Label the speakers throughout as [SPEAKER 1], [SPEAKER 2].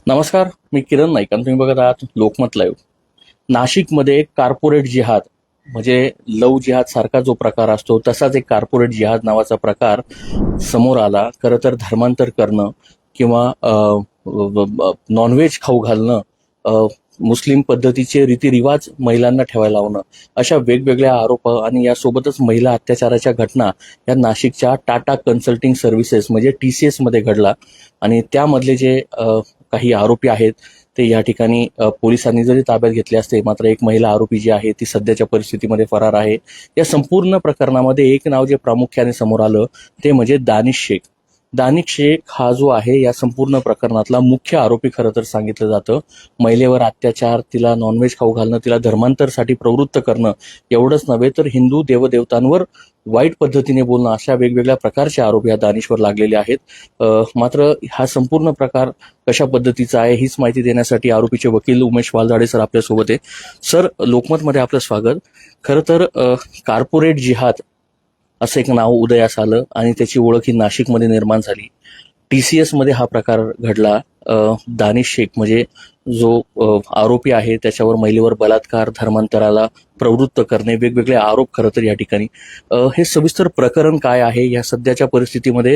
[SPEAKER 1] नमस्कार, मी किरण नाईक आणि तुम्ही बघत आहात लोकमत लाईव्ह. नाशिकमध्ये कार्पोरेट जिहाद म्हणजे लव जिहाद सारखा जो प्रकार असतो तसाच एक कार्पोरेट जिहाद नावाचा प्रकार समोर आला. खरं तर धर्मांतर करणं किंवा नॉनव्हेज खाऊ घालणं, मुस्लिम पद्धतीचे रीतिरिवाज महिलांना ठेवायला लावणं, अशा वेगवेगळ्या आरोप आणि यासोबतच महिला अत्याचाराच्या घटना या नाशिकच्या टाटा कन्सल्टिंग सर्व्हिसेस म्हणजे TCS मध्ये घडला. आणि त्यामधले जे काही आरोपी आहेत ते या ठिकाणी पोलिसांनी जरी ताब्यात घेतले असते, मात्र एक महिला आरोपी जी आहे ती सध्याच्या परिस्थितीमध्ये फरार आहे. या संपूर्ण प्रकरणामध्ये एक नाव जे प्रामुख्याने समोर आलं ते म्हणजे दानिश शेख. दानिश शेख हा जो आहे या संपूर्ण प्रकरणातला मुख्य आरोपी खरं तर सांगितलं जातं. महिलेवर अत्याचार, तिला नॉनव्हेज खाऊ घालणं, तिला धर्मांतरसाठी प्रवृत्त करणं, एवढंच नव्हे तर हिंदू देवदेवतांवर वाईट पद्धतीने बोलणं, अशा वेगवेगळ्या प्रकारचे आरोप या दानिशवर लागलेले आहेत. मात्र हा संपूर्ण प्रकार कशा पद्धतीचा आहे हीच माहिती देण्यासाठी आरोपीचे वकील उमेश वालझाडे सर आपल्यासोबत आहे. सर, लोकमतमध्ये आपलं स्वागत. खरं तर कार्पोरेट जिहाद असं एक नाव उदयास आलं आणि त्याची ओळख ही नाशिकमध्ये निर्माण झाली. TCS मध्ये हा प्रकार घडला. दानिश शेख म्हणजे जो आरोपी आहे त्याच्यावर महिलेवर बलात्कार, धर्मांतराला प्रवृत्त करणे, वेगवेगळे आरोप खरं तर या ठिकाणी. हे सविस्तर प्रकरण काय आहे या सध्याच्या परिस्थितीमध्ये,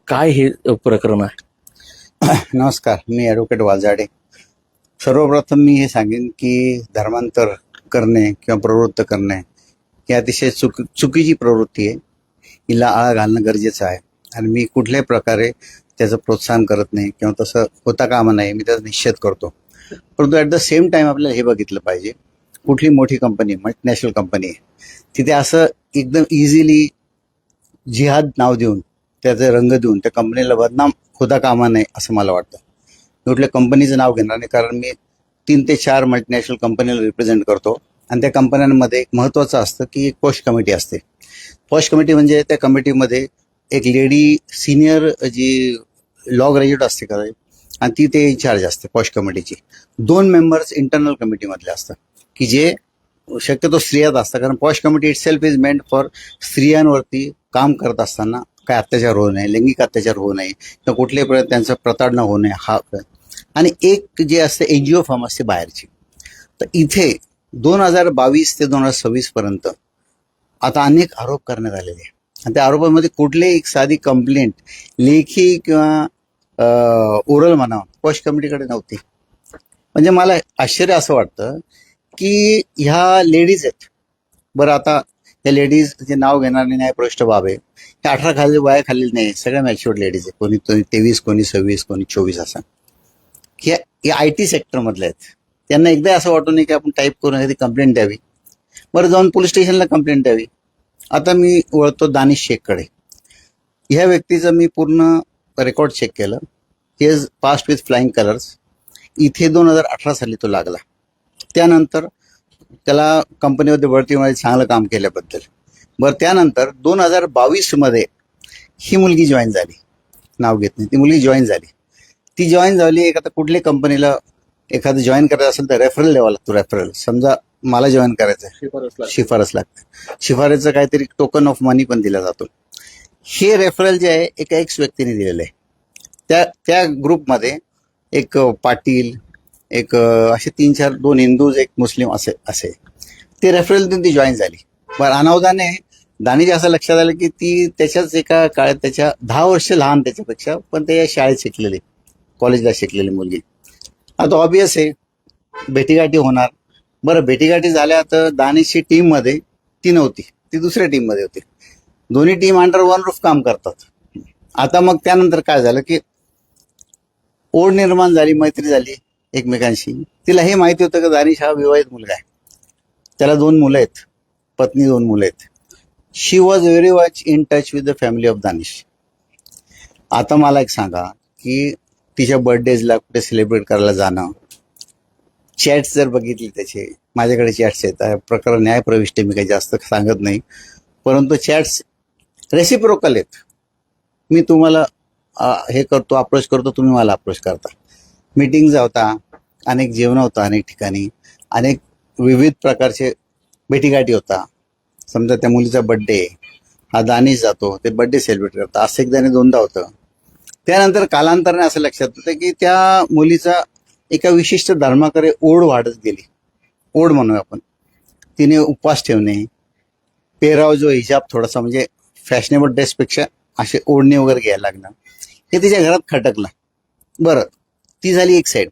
[SPEAKER 1] काय हे प्रकरण आहे?
[SPEAKER 2] नमस्कार, मी ॲडव्होकेट वालझाडे. सर्वप्रथम मी हे सांगेन की धर्मांतर करणे किंवा प्रवृत्त करणे ही अतिशय चुकीची प्रवृत्ती आहे. हिला आळा घालणं गरजेचं आहे आणि मी कुठल्याही प्रकारे त्याचं प्रोत्साहन करत नाही किंवा तसं होता कामा नाही, मी त्याचा निषेध करतो. परंतु ॲट द सेम टाईम आपल्याला हे बघितलं पाहिजे, कुठली मोठी कंपनी, मल्टीनॅशनल कंपनी आहे, तिथे असं एकदम इझिली जिहाद नाव देऊन त्याचे रंग देऊन त्या कंपनीला बदनाम होता कामा नये असं मला वाटतं. मी कुठल्या कंपनीचं नाव घेणार नाही, कारण मी 3 ते 4 मल्टीनॅशनल कंपनीला रिप्रेझेंट करतो आणि त्या कंपन्यांमध्ये एक महत्त्वाचं असतं की एक पॉश कमिटी असते. पॉश कमिटी म्हणजे त्या कमिटीमध्ये एक lady senior G law graduate असते का, आणि ती ते इन्चार्ज असते पॉश कमिटीची. 2 मेंबर्स इंटरनल कमिटीमधले असतात की जे शक्यतो स्त्रियाच असतात, कारण POSH committee itself is meant for स्त्रियांवरती काम करत असताना काय अत्याचार होऊ नये, लैंगिक अत्याचार होऊ नये किंवा कुठल्याही प्रकारे त्यांचं प्रताडणं होऊ नये हा. आणि एक जे असते NGO फॉर्म असते बाहेरची. तर इथे 2022 ते 2026 पर्यंत आता अनेक आरोप करण्यात आलेले आहे आणि त्या आरोपामध्ये कुठलेही एक साधी कंप्लेंट लेखी किंवा ओरल म्हणावं पॉश कमिटीकडे नव्हती. म्हणजे मला आश्चर्य असं वाटतं की ह्या लेडीज आहेत. बरं, आता या लेडीज जे नाव घेणारे न्यायप्रविष्ट बाब आहे, हे 18 खाली वया खालील नाही, सगळ्या मॅच्युअर्ड लेडीज आहे. कोणी 23, कोणी 26, कोणी 24 असं. हे IT सेक्टरमधले आहेत. त्यांना एकदा असं वाटू नये की आपण टाईप करून एखादी कंप्लेंट द्यावी, बरं जाऊन पोलीस स्टेशनला कंप्लेंट द्यावी. आता मी वळतो दानिश शेखकडे. ह्या व्यक्तीचं मी पूर्ण रेकॉर्ड चेक केलं. He is past with flying colours. इथे 2018 साली तो लागला. त्यानंतर त्याला कंपनीमध्ये बढतीमध्ये चांगलं काम केल्याबद्दल. बरं, त्यानंतर 2022 ही मुलगी जॉईन झाली. नाव घेत नाही, ती मुलगी जॉईन झाली. ती जॉईन झाली एक, आता कुठल्या कंपनीला एखादं जॉईन करायचं असेल तर रेफरल द्यावा लागतो. रेफरल, समजा मला जॉईन करायचं आहे, शिफारस लागते. शिफारसचं काहीतरी टोकन ऑफ मनी पण दिला जातो. हे रेफरल जे आहे एका एक्स व्यक्तीने दिलेलं आहे. त्या ग्रुपमध्ये एक पाटील, एक असे 3-4, 2 हिंदूज, एक मुस्लिम असे ते रेफरल देऊन ती जॉईन झाली. बरं, अनावधाने दानिश असं लक्षात आलं की ती त्याच्याच एका काळात त्याच्या 10 वर्ष लहान त्याच्यापेक्षा, पण ते शाळेत शिकलेली, कॉलेजला शिकलेली मुलगी. आता ऑब्वियस आहे भेटीगाठी होणार. बरं, भेटीगाठी झाल्या तर दानिशची टीममध्ये ती नव्हती, ती दुसऱ्या टीममध्ये होती. दोन्ही टीम अंडर वन रूफ काम करतात. आता मग त्यानंतर काय झालं की ओढ निर्माण झाली, मैत्री झाली एकमेकांशी. तिला हे माहिती होतं की दानिश हा विवाहित मुलगा आहे, त्याला 2 मुलं आहेत, पत्नी, 2 मुलं आहेत. She was very much in touch with the family of Danish. आता मला एक सांगा की तिच्या बर्थडेजला कुठे सेलिब्रेट करायला जाणं, चॅट्स जर बघितली त्याचे, माझ्याकडे चॅट्स आहेत, प्रकरण न्यायप्रविष्ट, मी काही जास्त सांगत नाही, परंतु चॅट्स रेसिप्रोकल आहेत. मी तुम्हाला हे करतो, अप्रोच करतो, तुम्ही मला अप्रोच करता. मीटिंग्ज होता, अनेक जेवण होतं अनेक ठिकाणी, अनेक विविध प्रकारचे भेटीगाठी होता. समजा त्या मुलीचा बड्डे, हा दानिश जातो, ते बड्डे सेलिब्रेट करता, असं एकदा आणि दोनदा होतं. त्यानंतर कालांतराने असं लक्षात येतं की त्या मुलीचा एका विशिष्ट धर्माकडे ओढ वाढत गेली. ओढ म्हणू आपण. तिने उपवास ठेवणे, पेहराव जो हिजाब थोडासा म्हणजे फॅशनेबल ड्रेसपेक्षा असे ओढणे वगैरे घ्यायला लागणं, हे तिच्या घरात खटकलं. बरं, ती झाली एक साईड.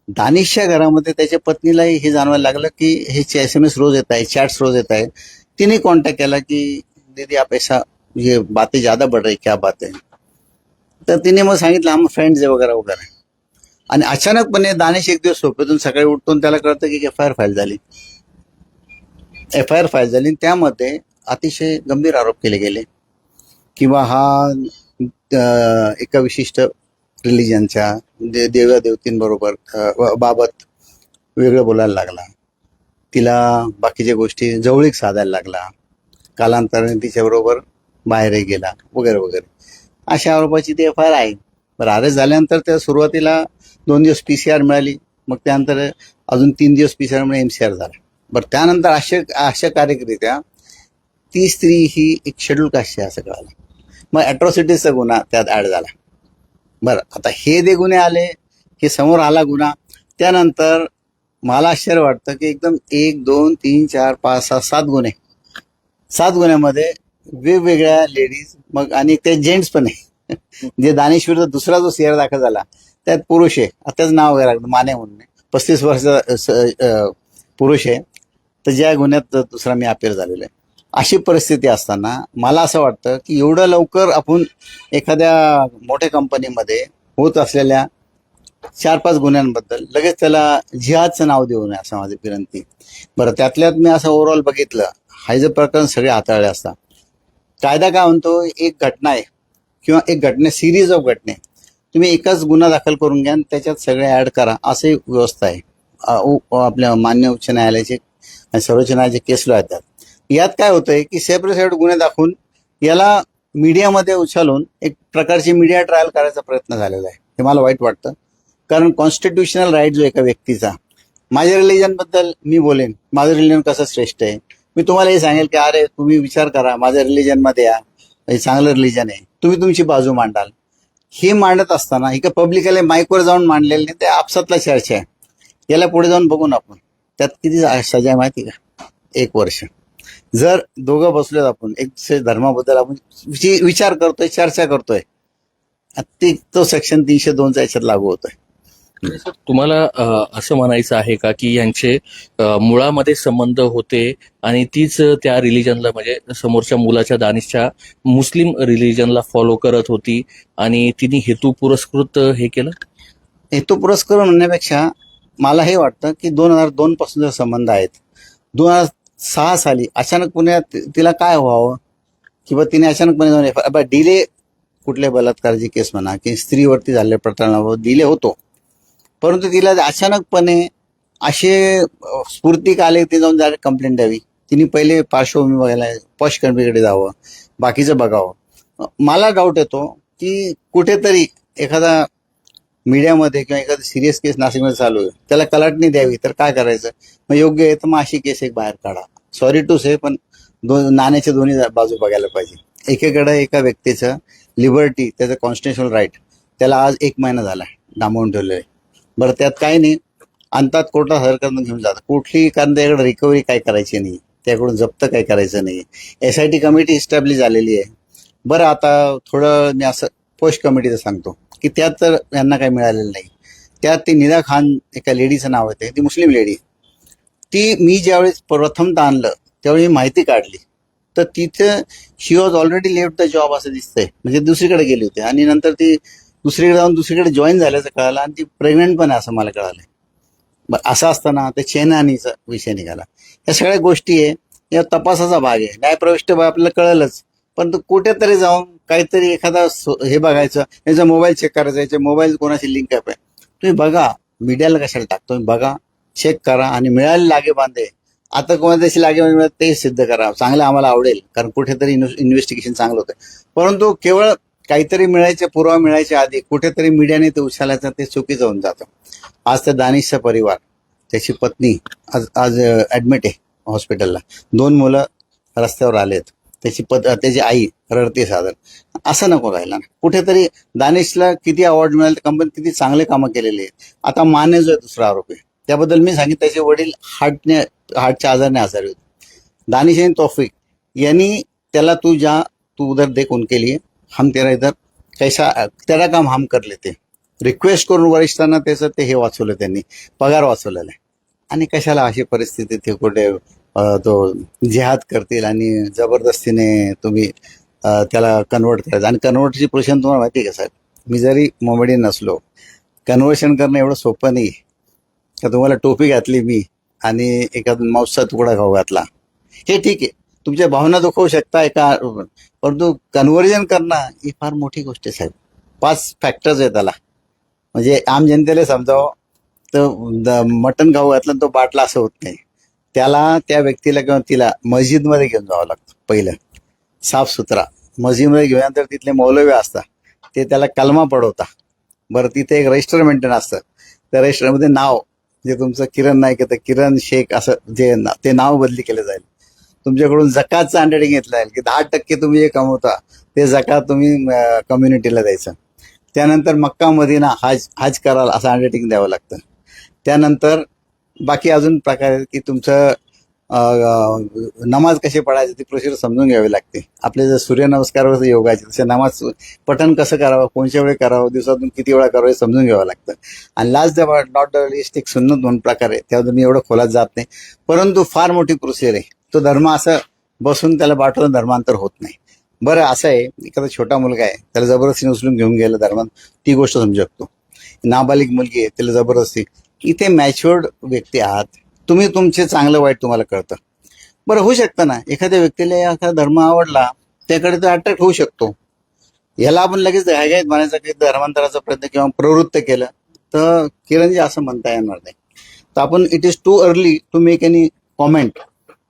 [SPEAKER 2] दानिशच्या घरामध्ये त्याच्या पत्नीलाही हे जाणवायला लागलं की हे SMS रोज येत आहे, चॅट्स रोज येत आहे. तिने कॉन्टॅक्ट केला की दीदी आप ऐसा ये बातें ज्यादा बढ़ रही, क्या बात है. तर तिने मग सांगितलं हम फ्रेंड्स आहे वगैरे वगैरे. आणि अचानकपणे दानिश एक दिवस झोपेतून सकाळी उठतो आणि त्याला कळतं की FIR फाईल झाली. FIR फाईल झाली. त्यामध्ये अतिशय गंभीर आरोप केले गेले किंवा हा एका विशिष्ट रिलिजनच्या देवादेवतींबरोबर बाबत वेगळं बोलायला लागला. तिला बाकीच्या गोष्टी जवळीक साधायला लागला. कालांतराने तिच्याबरोबर बाहेरही गेला वगैरे वगैरे. अशा आरोपाची ती FIR आहे. बरं, अरेस्ट झाल्यानंतर त्या सुरुवातीला 2 दिवस PCR मिळाली, मग त्यानंतर अजून 3 दिवस PCR मुळे MCR झाला. बरं, त्यानंतर आश्चर्यकारकरित्या ती स्त्री ही एक शेड्यूल कास्टची असं कळालं. मग अॅट्रॉसिटीजचा गुन्हा त्यात ॲड झाला. बरं, आता हे जे गुन्हे आले, हे समोर आला गुन्हा, त्यानंतर मला आश्चर्य वाटतं की एकदम 1, 2, 3, 4, 5, 6, 7 गुन्हे. 7 गुन्ह्यामध्ये वेगवेगळ्या लेडीज, मग आणि ते जेंट्स पण आहे. जे दानिश विरुद्ध दुसरा जो CR दाखल झाला त्यात पुरुष आहे. त्याचं नाव वगैरे लागलं, माने म्हणून 35 वर्षाचा पुरुष आहे. तर ज्या गुन्ह्यात दुसरा मी अपेअर झालेलो आहे. अशी परिस्थिती असताना मला असं वाटतं की एवढं लवकर आपण एखाद्या मोठ्या कंपनीमध्ये होत असलेल्या 4-5 गुन्ह्यांबद्दल लगेच त्याला जिहादचं नाव देऊ नये असं माझी विनंती. बरं, त्यातल्यात मी असं ओव्हरऑल बघितलं, हा जे प्रकरण सगळे हाताळले असता. कायदा काय म्हणतो, एक घटना आहे किंवा एक घटना, सिरीज ऑफ घटने, तुम्ही एकच गुन्हा दाखल करून घ्या आणि त्याच्यात सगळे ऍड करा, अशी व्यवस्था आहे. आपल्या मान्य उच्च न्यायालयाचे आणि सर्वोच्च न्यायालयाचे केस लॉ आहेत. यात काय होतंय की सेपरेट गुन्हे दाखवून याला मीडियामध्ये उचलून एक प्रकारची मीडिया ट्रायल करायचा प्रयत्न झालेला आहे. हे मला वाईट वाटतं. कारण कॉन्स्टिट्युशनल राईट जो एका व्यक्तीचा, माझ्या रिलिजनबद्दल मी बोलेन, माझं रिलिजन कसं श्रेष्ठ आहे, मी तुम्हाला हे सांगेल की अरे तुम्ही विचार करा, माझ्या रिलिजनमध्ये या, हे चांगलं रिलिजन आहे, तुम्ही तुमची बाजू मांडाल. हे मांडत असताना हे का पब्लिकली माईकवर जाऊन मांडलेलं नाही, ते आपसातला चर्चा आहे. याला पुढे जाऊन बघून आपण त्यात किती सजा आहे माहिती का, 1 वर्ष. जर दोघं बसलोत आपण एक धर्माबद्दल आपण विचार करतोय, चर्चा करतोय, तो सेक्शन 302चा याच्यात लागू होतोय.
[SPEAKER 1] तुम्हाला असं म्हणायचं आहे का की यांचे मुळामध्ये संबंध होते आणि तीच त्या रिलिजनला म्हणजे समोरच्या मुलाच्या दानिशच्या मुस्लिम रिलिजनला फॉलो करत होती आणि तिने हेतू पुरस्कृत हे केलं?
[SPEAKER 2] हेतू पुरस्कार म्हणण्यापेक्षा मला हे वाटतं की 2002 पासून जे संबंध आहेत, 2006 साली अचानक पुण्यात तिला काय व्हावं किंवा तिने अचानकपणे जाऊन डिले, कुठल्या बलात्काराची केस म्हणा की स्त्रीवरती झालेल्या प्रकरणावर डिले होतो, परंतु तिला अचानकपणे असे स्फूर्तिक आले ते जाऊन डायरेक्ट कंप्लेंट द्यावी. तिने पहिले पार्श्वभूमी बघायला, पॉश कंपनीकडे जावं, बाकीचं बघावं. मला डाऊट येतो की कुठेतरी एखादा मीडियामध्ये किंवा एखादी सिरियस केस नाशिकमध्ये चालू आहे, त्याला कलाटणी द्यावी, तर काय करायचं, मग योग्य आहे तर मग अशी केस एक बाहेर काढा. सॉरी टू से, पण नाण्याच्या दोन्ही बाजू बघायला पाहिजे. एकेकडे एका व्यक्तीचं लिबर्टी, त्याचं कॉन्स्टिट्युशनल राईट, त्याला आज 1 महिना झाला डांबवून ठेवलेलं आहे. बरं, त्यात काही नाही, आणतात कोर्टात हजर करून घेऊन जातात कुठली, कारण त्याकडे रिकव्हरी काय करायची नाही, त्याकडून जप्त काय करायचं नाही. SIT कमिटी इस्टॅब्लिश झालेली आहे. बरं, आता थोडं मी असं पोस्ट कमिटीचं सांगतो की त्यात तर यांना काही मिळालेलं नाही. त्यात ती निदा खान एका लेडीचं नाव येते, ती मुस्लिम लेडी. ती मी ज्यावेळेस प्रथमतः आणलं त्यावेळी माहिती काढली तर तिथं she was already left the job असं दिसतंय, म्हणजे दुसरीकडे गेली होती आणि नंतर ती दुसरीकडे जाऊन दुसरीकडे जॉईन झाल्याचं कळालं आणि ती प्रेग्नंट पण आहे असं मला कळालंय. बरं, असं असताना ते चेनहानीचा विषय निघाला. या सगळ्या गोष्टी आहे, या तपासाचा भाग आहे. न्यायप्रविष्ट आपल्याला कळलंच, पण तो कुठेतरी जाऊन काहीतरी एखादा हे बघायचं, याचा मोबाईल चेक करायचा, याच्या मोबाईल कोणाची लिंक आहे तुम्ही बघा, मीडियाला कशाला टाकतो, तुम्ही बघा, चेक करा आणि मिळाले लागे बांधे. आता कोणाची लागे मिळत ते सिद्ध करा, चांगलं आम्हाला आवडेल, कारण कुठेतरी इन्व्हेस्टिगेशन चांगलं होतं. परंतु केवळ काहीतरी मिळायचे, पुरावा मिळायच्या आधी कुठेतरी मीडियाने ते उचलायचं, ते चुकीचं होऊन जातं. आज त्या दानिशचा परिवार, त्याची पत्नी आज ॲडमिट आहे हॉस्पिटलला, 2 मुलं रस्त्यावर आलेत. त्याची आई रडते साधारण, असं नको राहिला ना. कुठेतरी दानिशला किती अवॉर्ड मिळाले, कंपनी किती चांगले कामं केलेली आहेत. आता माने जो आहे दुसरा आरोपी, त्याबद्दल मी सांगितलं त्याचे वडील हार्टच्या आजाराने आजारी होते. दानिश आणि तौफिक यांनी त्याला तू उधर देख उनके लिए, हम तेरा इधर कैसा तेरा काम हम कर लेते, रिक्वेस्ट करून वरिष्ठांना त्याचं ते हे वाचवलं, त्यांनी पगार वाचवलेला आहे. आणि कशाला अशी परिस्थिती ते कुठे तो जिहाद करतील आणि जबरदस्तीने तुम्ही त्याला कन्वर्ट करायचं. आणि कन्वर्टची प्रोसेस तुम्हाला माहिती आहे का साहेब, मी जरी मोमेडियन नसलो, कन्वर्शन करणं एवढं सोपं नाही का. तुम्हाला टोपी घातली मी आणि एखादा मांसचा तुकडा खाऊ घातला, हे ठीक आहे, तुमच्या भावना दुखवू शकता का, परंतु कन्व्हर्जन करणं ही फार मोठी गोष्ट आहे साहेब. 5 फॅक्टर्स आहेत त्याला. म्हणजे आम जनतेला समजावं तर मटण खाऊ घातलं तो बाटला असं होत नाही. त्याला त्या व्यक्तीला किंवा तिला मस्जिदमध्ये घेऊन जावं लागतं. पहिलं साफसुथरा मस्जिदमध्ये घेऊन, तर तिथले मौलवी असतात, ते त्याला कलमा पडवता. बरं, तिथे एक रजिस्टर मेंटेन असतं. त्या रजिस्टरमध्ये नाव, जे तुमचं किरण नाईक आहे तर किरण शेख असं जे ते नाव बदली केलं जाईल. तुमच्याकडून जकातचं अंडरटेकिंग घेतलं जाईल की 10% तुम्ही जे कमवता ते जकात तुम्ही कम्युनिटीला द्यायचं. त्यानंतर मक्का मदिना हज कराल असं अंडरटेकिंग द्यावं लागतं. त्यानंतर बाकी अजून प्रकार आहेत की तुमचं नमाज कशी पडायची ती प्रोसिजर समजून घ्यावी लागते. आपले जर सूर्यनमस्कार योगाचे तसे नमाज पठण कसं करावं, कोणत्या वेळी करावं, दिवसातून किती वेळा करावं हे समजून घ्यावं लागतं. आणि लास्ट नॉट लिस्ट एक सुन्नत म्हणून प्रकार आहे, त्यावर मी एवढं खोलात जात नाही, परंतु फार मोठी प्रोसिजर आहे. तो धर्म असं बसून त्याला पाठवून धर्मांतर होत नाही. बरं, असं आहे, एखादा छोटा मुलगा आहे त्याला जबरदस्तीने उचलून घेऊन गेलं धर्मात, ती गोष्ट समजू शकतो. नाबालिक मुलगी आहे त्याला जबरदस्ती, इथे मॅच्युअर्ड व्यक्ती आहात तुम्ही, तुमचे चांगलं वाईट तुम्हाला कळतं. बरं, होऊ शकतं ना एखाद्या व्यक्तीला एखादा धर्म आवडला, त्याकडे तो अट्रॅक्ट होऊ शकतो. याला आपण लगेच घाईघाईत म्हणायचं की धर्मांतराचा प्रयत्न किंवा प्रवृत्त केलं तर किरणजी असं म्हणता येणार नाही. तर आपण it is too early to make any comment.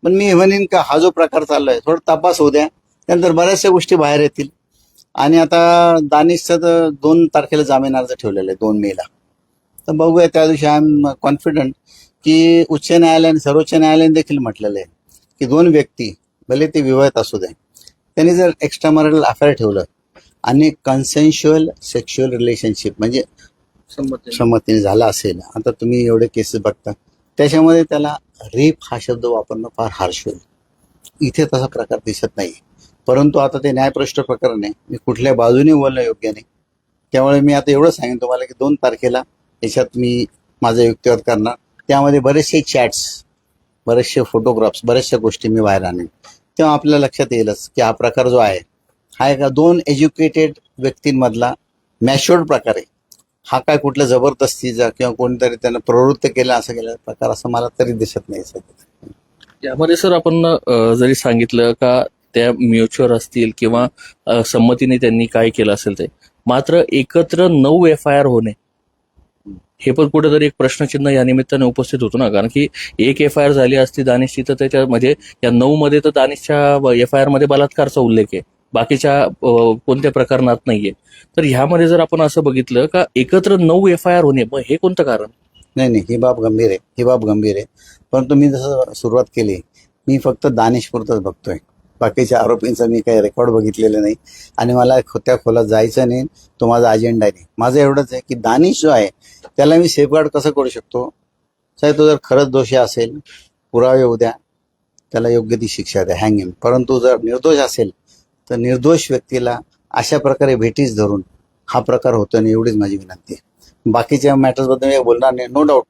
[SPEAKER 2] पण मी म्हणेन का हा जो प्रकार चाललाय थोडा तपास होऊ द्या, त्यानंतर बऱ्याचशा गोष्टी बाहेर येतील. आणि आता दानिशचा तर 2 तारखेला जामीन अर्ज ठेवलेला आहे, 2 मेला. तर बघूया, त्या दिवशी आय एम कॉन्फिडंट की उच्च न्यायालयाने सर्वोच्च न्यायालयाने देखील म्हटलेलं आहे की 2 व्यक्ती भले ते विवाहित असू दे, त्यांनी जर एक्स्ट्रा मॅरिटल अफेअर ठेवलं आणि कन्सेन्शुअल सेक्शुअल रिलेशनशिप म्हणजे संमतीने झाला असेल, आता तुम्ही एवढे केसेस बघता, त्याच्यामध्ये त्याला रेप हा शब्द वापरणं फार हार्श होईल. इथे तसा प्रकार दिसत नाही. परंतु आता ते न्यायप्रविष्ट प्रकरण आहे, मी कुठल्या बाजूने बोलणं योग्य नाही. त्यामुळे मी आता एवढं सांगेन तुम्हाला की 2 तारखेला याच्यात मी माझा युक्तिवाद करणार. त्यामध्ये बरेचसे चॅट्स, बरेचसे फोटोग्राफ्स, बऱ्याचशा गोष्टी मी बाहेर आणेन. तेव्हा आपल्या लक्षात येईलच की हा प्रकार जो आहे हा एका 2 एज्युकेटेड व्यक्तींमधला मॅच्युअर्ड प्रकार आहे. हा काय कुठल्या जबरदस्तीचा किंवा कोणीतरी त्यांना प्रवृत्त केला असं केला प्रकार असं मला तरी दिसत नाही सध्या.
[SPEAKER 1] यामध्ये सर आपण जरी सांगितलं का त्या म्युच्युअल असतील किंवा संमतीने त्यांनी काय केलं असेल ते, मात्र एकत्र 9 FIR होणे हे पण कुठेतरी एक प्रश्नचिन्ह या निमित्ताने उपस्थित होतो ना. कारण की एक FIR झाली असती दानिशची तर त्याच्या म्हणजे या 9 मध्ये तर दानिशच्या FIR मध्ये बलात्कारचा उल्लेख आहे, बाकीच्या कोणत्या प्रकरणात नाहीये. तर ह्यामध्ये जर आपण असं बघितलं का एकत्र 9 FIR होणे, मग हे कोणतं कारण?
[SPEAKER 2] नाही, ही बाब गंभीर आहे. परंतु मी जसं सुरुवात केली, मी फक्त दानिशपुरतच बघतोय, बाकीच्या आरोपींचा मी काही रेकॉर्ड बघितलेलं नाही आणि मला त्या खोलात जायचं नाही, तो माझा अजेंडा नाही. माझं एवढंच आहे की दानिश जो आहे त्याला मी सेफगार्ड कसं करू शकतो. साहेब, तो जर खरंच दोषी असेल, पुरावे उद्या, त्याला योग्य ती शिक्षा द्या, हँग हिम. परंतु जर निर्दोष असेल तर निर्दोष व्यक्तीला अशा प्रकारे भेटीस धरून हा प्रकार होतो आणि एवढीच माझी विनंती आहे. बाकीच्या मॅटर्सबद्दल मी बोलणार नाही. नो डाऊट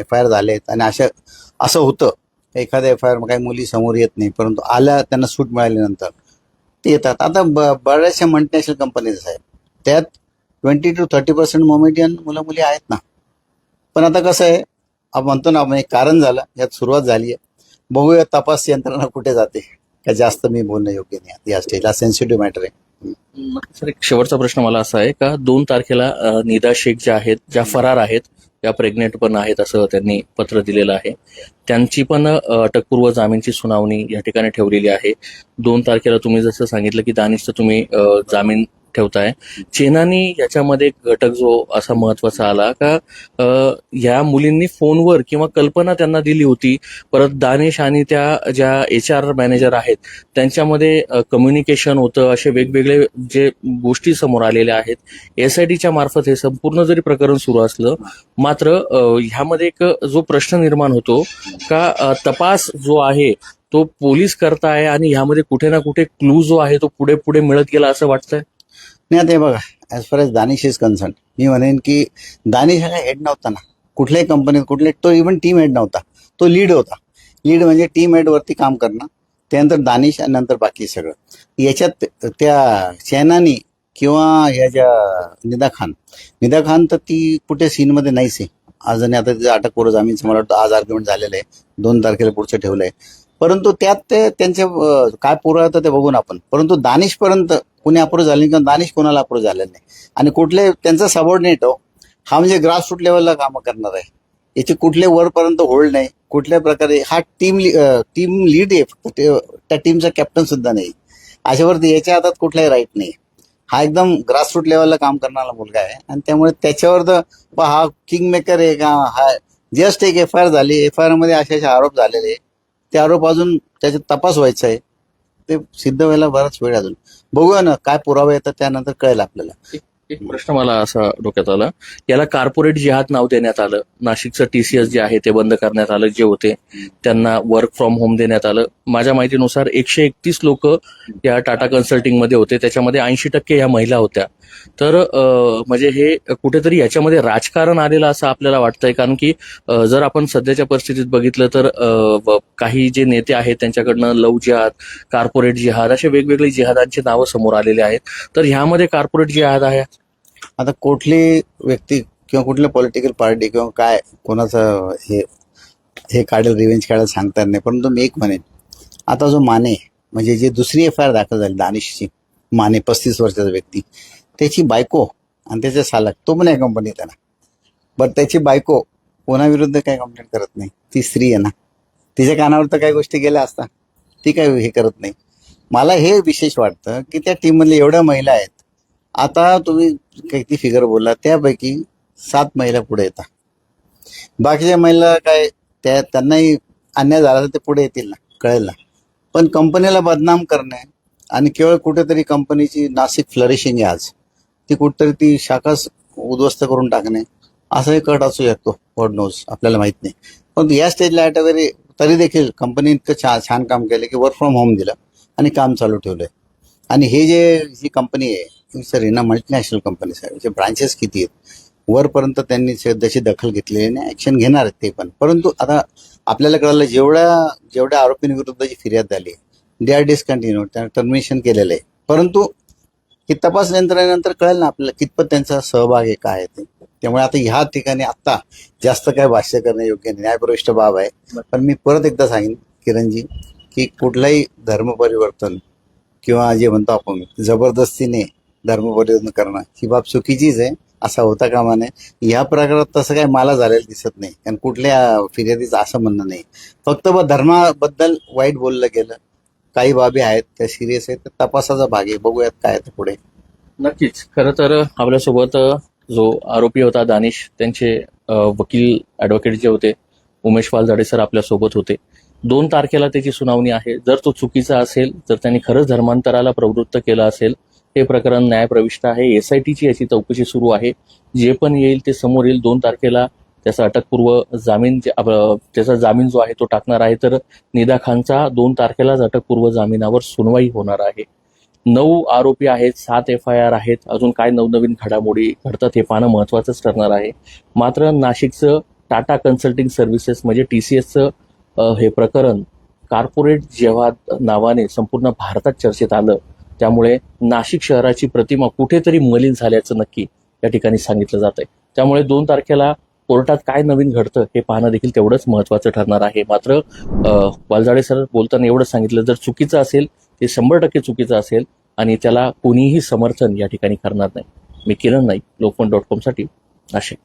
[SPEAKER 2] FIR झालेत आणि असं होतं, एखाद्या FIR काही मुली समोर येत नाही, परंतु आल्या त्यांना सूट मिळाल्यानंतर ते येतात. आता बऱ्याचशा मल्टीनॅशनल कंपनीज आहेत, त्यात 20 to 30% मोमेडियन मुलं मुली आहेत ना. पण आता कसं आहे, आपण म्हणतो ना, आपण एक कारण झालं, यात सुरुवात झाली आहे. बघूया तपास यंत्रणा कुठे जाते. का जास्त मी बोलणं योग्य नाही या स्टेजला, सेन्सिटिव्ह मॅटर आहे.
[SPEAKER 1] सर, एक शेवटचा प्रश्न मला असा आहे का 2 तारखेला निदा शेख ज्या आहेत, ज्या फरार आहेत, त्या प्रेग्नेंट पण आहेत असं त्यांनी पत्र दिलेलं आहे, त्यांची पण अटकपूर्व जामीनची सुनावणी या ठिकाणी ठेवलेली आहे. 2 तारखेला तुम्ही जसं सांगितलं की दानिशचं तुम्ही जामीन ठेवताय. चेनानी याच्यामध्ये एक घटक जो असा महत्वाचा आला का ह्या मुलींनी फोनवर किंवा कल्पना त्यांना दिली होती, परत दानिश आणि त्या ज्या HR मॅनेजर आहेत त्यांच्यामध्ये कम्युनिकेशन होतं, असे वेगवेगळे जे गोष्टी समोर आलेल्या आहेत. SITच्या मार्फत हे संपूर्ण जरी प्रकरण सुरू असलं, मात्र ह्यामध्ये एक जो प्रश्न निर्माण होतो का तपास जो आहे तो पोलीस करताय आणि ह्यामध्ये कुठे ना कुठे क्लू जो आहे तो पुढे पुढे मिळत गेला असं वाटतंय.
[SPEAKER 2] नाही आता हे बघा, as far as Danish is concern, मी म्हणेन की दानिश हा हेड नव्हता ना कुठल्याही कंपनीत, तो इव्हन टीम हेड नव्हता, तो लीड होता. लीड म्हणजे टीम हेडवरती काम करणं, त्यानंतर दानिश आणि नंतर बाकी सगळं. याच्यात त्या चैनानी किंवा ह्या ज्या निदा खान तर ती कुठे सीनमध्ये नाहीच आहे आज. आणि आता तिचं अटकपूर्व जामीनचं मला वाटतं आज आर्ग्युमेंट झालेलं आहे, 2 तारखेला पुढचं ठेवलं आहे. परंतु त्यात ते त्यांचे काय पुरावा होतं ते बघून आपण, परंतु दानिशपर्यंत कुणी अप्रोच झाले नाही किंवा दानिश कोणाला अप्रोच झालेलं नाही. आणि कुठले त्यांचा सबऑर्डिनेट हा म्हणजे ग्रासरूट लेवलला कामं करणार आहे, याचे कुठले वरपर्यंत होल्ड नाही कुठल्या प्रकारे. हा टीम लीड आहे फक्त, त्या टीमचा कॅप्टन सुद्धा नाही. अशावरती याच्या हातात कुठलाही राईट नाही. हा एकदम ग्रासरूट लेवलला काम करणारा मुलगा आहे आणि त्यामुळे त्याच्यावर तर हा किंग मेकर आहे का. हा जस्ट एक FIR झाली, FIR मध्ये असे आरोप झालेले, ते आरोप अजून त्याच्यात तपास व्हायचा आहे, ते सिद्ध व्हायला बराच वेळ अजून. बघूया ना काय पुरावे येतात, त्यानंतर कळेल आपल्याला.
[SPEAKER 1] एक प्रश्न मला असा डोक्यात आला, याला कॉर्पोरेट जिहाद नाव देण्यात आलं. नाशिकचं TCS जे आहे ते बंद करण्यात आलं, जे होते त्यांना वर्क फ्रॉम होम देण्यात आलं. माझ्या माहितीनुसार 131 लोक या टाटा कन्सल्टिंगमध्ये होते, त्याच्यामध्ये 80% या महिला होत्या. तर म्हणजे हे कुठेतरी याच्यामध्ये राजकारण आलेलं असं आपल्याला वाटतंय, कारण की जर आपण सध्याच्या परिस्थितीत बघितलं तर काही जे नेते आहेत त्यांच्याकडनं लव जिहाद, कॉर्पोरेट जिहाद असे वेगवेगळे जिहादांची नावं समोर आलेले आहेत. तर ह्यामध्ये कॉर्पोरेट जिहाद आहे.
[SPEAKER 2] आता कुठली व्यक्ती किंवा कुठली पॉलिटिकल पार्टी किंवा काय कोणाचं हे काढेल, रिव्हेंज काढेल सांगता येत नाही. परंतु मी एक म्हणेन, आता जो माने म्हणजे जे दुसरी FIR दाखल झाली दानिशची, माने 35 वर्षाचा व्यक्ती, त्याची बायको आणि त्याचा सालक तो पण या कंपनीत आहे ना. बरं त्याची बायको कोणाविरुद्ध काही कंप्लेंट करत नाही, ती स्त्री आहे ना, तिच्या कानावर तर काही गोष्टी गेल्या असता, ती काही हे करत नाही. मला हे विशेष वाटतं की त्या टीममधल्या एवढ्या महिला आहेत. आता तुम्ही किती फिगर बोलला, त्यापैकी 7 महिला पुढे येतात. बाकीच्या महिला काय त्यांनाही अन्याय झाला तर ते पुढे येतील ना, कळेल ना. पण कंपनीला बदनाम करणे आणि केवळ कुठेतरी कंपनीची नाशिक फ्लरिशिंग आहे आज, ती कुठेतरी ती शाखाच उद्ध्वस्त करून टाकणे, असाही कट असू शकतो. गॉड नोज, आपल्याला माहित नाही. पण या स्टेजला वगैरे तरी देखील कंपनी इतकं छान काम केलं की वर्क फ्रॉम होम दिलं आणि काम चालू ठेवलंय. आणि हे जी कंपनी आहे सर, ही ना मल्टीनॅशनल कंपनी आहे, जे ब्रांचेस किती आहेत, वरपर्यंत त्यांनी जशी दखल घेतली आणि ऍक्शन घेणार आहेत ते पण. परंतु आता आपल्याला कळलं जेवढ्या आरोपींविरुद्ध जी फिर्याद झाली दे आर डिस्कंटिन्यू, त्यांना टर्मिनेशन केलेलं आहे. परंतु ही तपास यंत्रणेनंतर कळेल ना आपल्याला कितपत त्यांचा सहभाग आहे, काय आहे ते. त्यामुळे आता ह्या ठिकाणी आता जास्त काय भाष्य करणे योग्य नाही, न्यायप्रविष्ट बाब आहे. पण मी परत एकदा सांगेन किरणजी की कुठलाही धर्म परिवर्तन किंवा जे म्हणतो आपण जबरदस्तीने धर्म परिवर्तन करणं ही बाब चुकीचीच आहे, असा होता कामा नये. ह्या प्रकारात तसं काही मला झालेलं दिसत नाही, कारण कुठल्या फिर्यादीचं असं म्हणणं नाही. फक्त धर्माबद्दल वाईट बोललं गेलं, काही बाबी आहेत त्या सिरियस आहेत, तपासाचा भाग आहे. बघूयात काय आहे पुढे.
[SPEAKER 1] नक्कीच. खरं तर आपल्यासोबत जो आरोपी होता दानिश, त्यांचे वकील ॲडव्होकेट जे होते उमेश वालझाडे सर आपल्यासोबत होते. 2 तारखेला त्याची सुनावणी आहे. जर तो चुकीचा असेल, जर त्यांनी खरंच धर्मांतराला प्रवृत्त केलं असेल, हे प्रकरण न्यायप्रविष्ट आहे. SITची याची चौकशी सुरू आहे. जे पण येईल ते समोर येईल. 2 तारखेला त्याचा अटकपूर्व जामीन त्याचा जामीन जो आहे तो टाकणार आहे. तर निदा खानचा 2 तारखेलाच अटकपूर्व जामिनावर सुनवाई होणार आहे. 9 आरोपी आहेत, 7 FIR आहेत. अजून काय नवनवीन घडामोडी घडतात हे पाहणं महत्वाचंच ठरणार आहे. मात्र नाशिकचं टाटा कन्सल्टिंग सर्व्हिसेस म्हणजे TCSचं हे प्रकरण कॉर्पोरेट जिहाद नावाने संपूर्ण भारतात चर्चेत आलं. त्यामुळे नाशिक शहराची प्रतिमा कुठेतरी मलिन झाल्याचं नक्की या ठिकाणी सांगितलं जात आहे. त्यामुळे 2 तारखेला कोर्टात काय नवीन घडतं हे पाहणं देखील तेवढंच महत्वाचं ठरणार आहे. मात्र वालझाडे सर बोलताना एवढं सांगितलं, जर चुकीचं असेल ते 100% चुकीचं असेल आणि त्याला कोणीही समर्थन या ठिकाणी करणार नाही. मी किरण नाईक, लोकमत.com साठी नाशिक.